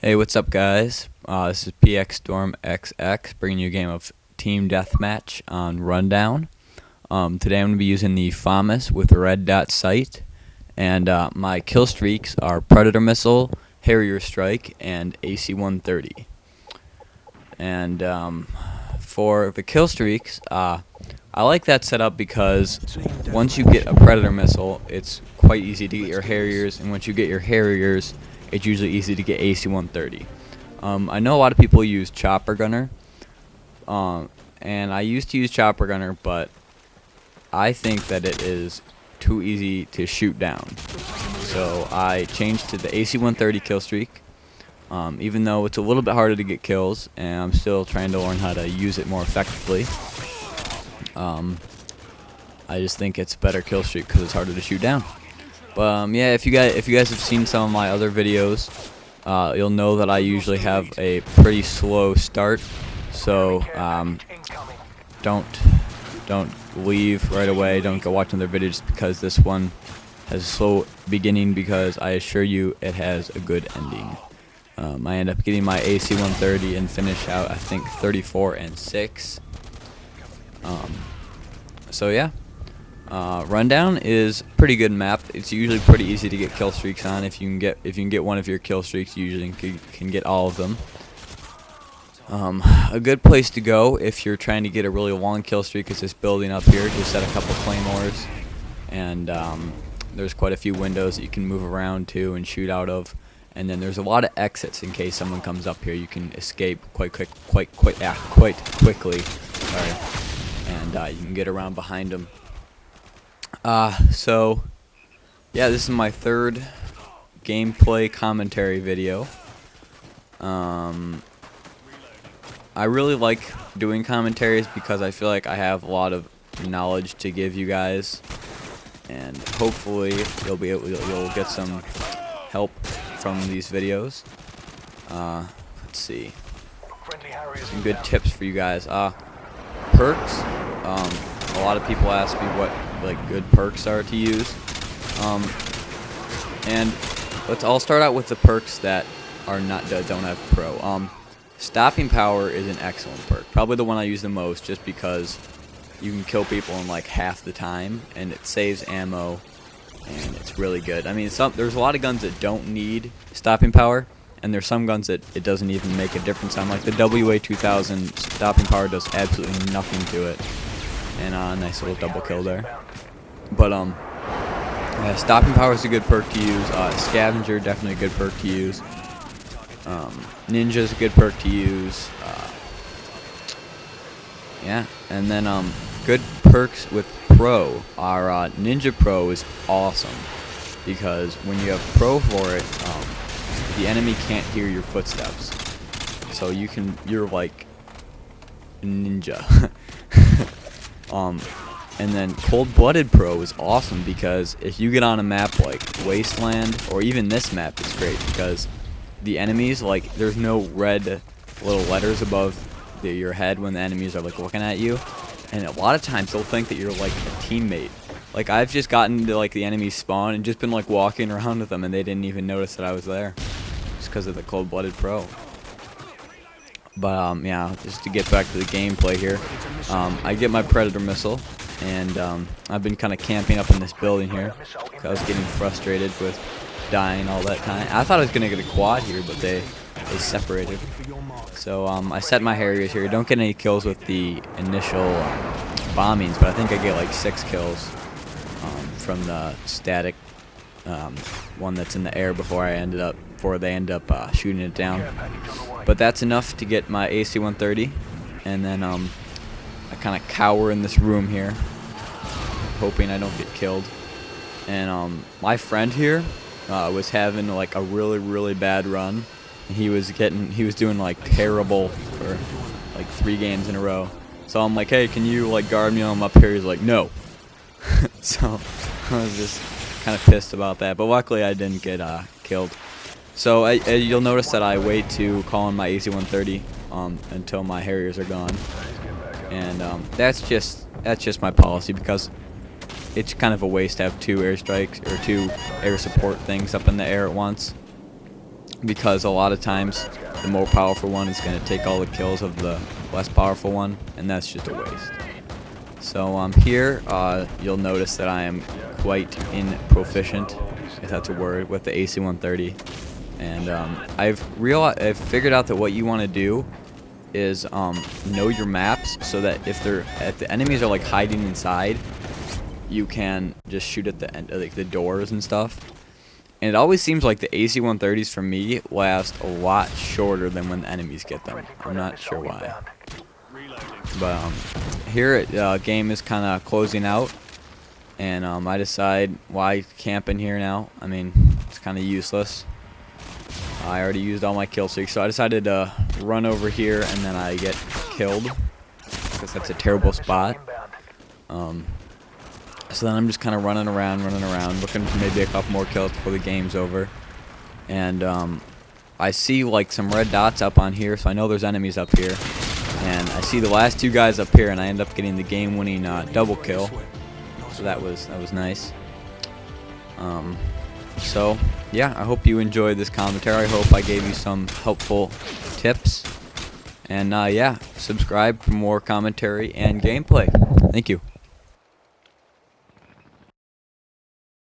Hey, what's up, guys? This is PX Storm XX bringing you a game of Team Deathmatch on Rundown. Today I'm going to be using the FAMAS with the red dot sight, and my kill streaks are Predator Missile, Harrier Strike, and AC-130. And for the kill streaks, I like that setup because once you get a Predator Missile, it's quite easy to get your Harriers, and once you get your Harriers, it's usually easy to get AC-130. I know a lot of people use Chopper Gunner, and I used to use Chopper Gunner, but I think that it is too easy to shoot down. So I changed to the AC-130 kill streak, even though it's a little bit harder to get kills, and I'm still trying to learn how to use it more effectively. I just think it's a better kill streak because it's harder to shoot down. But yeah, if you guys have seen some of my other videos, you'll know that I usually have a pretty slow start. So don't leave right away. Don't go watch another video just because this one has a slow beginning, because I assure you it has a good ending. I end up getting my AC-130 and finish out, I think, 34 and 6. So yeah. Rundown is a pretty good map. It's usually pretty easy to get kill streaks on. If you can get one of your kill streaks, you usually can get all of them. A good place to go if you're trying to get a really long kill streak is this building up here. Just set a couple claymores, and there's quite a few windows that you can move around to and shoot out of. And then there's a lot of exits in case someone comes up here. You can escape quite quickly. Sorry, and you can get around behind them. So yeah, this is my third gameplay commentary video. I really like doing commentaries because I feel like I have a lot of knowledge to give you guys, and hopefully you'll get some help from these videos. Let's see, some good tips for you guys. Perks. A lot of people ask me what good perks are to use, and I'll start out with the perks that don't have pro. Stopping power is an excellent perk, probably the one I use the most, just because you can kill people in like half the time, and it saves ammo, and it's really good. I mean, there's a lot of guns that don't need stopping power, and there's some guns that it doesn't even make a difference on. Like the MW2 stopping power does absolutely nothing to it. And a nice little double kill there. But yeah, stopping power is a good perk to use. Scavenger, definitely a good perk to use. Ninja is a good perk to use. Yeah, and then good perks with pro are Ninja Pro is awesome, because when you have pro for it, the enemy can't hear your footsteps, so you're like a ninja. And then Cold-Blooded Pro is awesome, because if you get on a map like Wasteland, or even this map, it's great because the enemies, like, there's no red little letters above your head when the enemies are like looking at you, and a lot of times they'll think that you're like a teammate. Like, I've just gotten to like the enemy spawn and just been like walking around with them, and they didn't even notice that I was there, just because of the Cold-Blooded Pro. But yeah, just to get back to the gameplay here, I get my Predator Missile, and I've been kind of camping up in this building here because I was getting frustrated with dying all that time. I thought I was going to get a quad here, but they separated. So I set my Harriers here. Don't get any kills with the initial bombings, but I think I get like 6 kills from the static one that's in the air before they end up shooting it down. But that's enough to get my AC-130, and then I kind of cower in this room here, hoping I don't get killed. And my friend here was having like a really bad run. He was doing like terrible for like 3 games in a row. So I'm like, hey, can you like guard me? I'm up here. He's like, no. So I was just kind of pissed about that, but luckily I didn't get killed. So you'll notice that I wait to call in my AC-130 until my Harriers are gone, and that's just my policy, because it's kind of a waste to have 2 airstrikes or 2 air support things up in the air at once. because a lot of times the more powerful one is going to take all the kills of the less powerful one, and that's just a waste. So here you'll notice that I am quite proficient, if that's a word, with the AC-130, and I've figured out that what you want to do is know your maps, so that if the enemies are like hiding inside, you can just shoot at the doors and stuff. And it always seems like the AC-130s for me last a lot shorter than when the enemies get them. I'm not sure why. But here game is kind of closing out, and I decide why camp in here now. I mean, it's kind of useless. I already used all my kill streaks, so I decided to run over here, and then I get killed because that's a terrible spot. So then I'm just kind of running around, looking for maybe a couple more kills before the game's over. And I see like some red dots up on here, so I know there's enemies up here. And I see the last two guys up here, and I end up getting the game-winning double kill. So that was nice. So yeah, I hope you enjoyed this commentary. I hope I gave you some helpful tips. And yeah, subscribe for more commentary and gameplay. Thank you.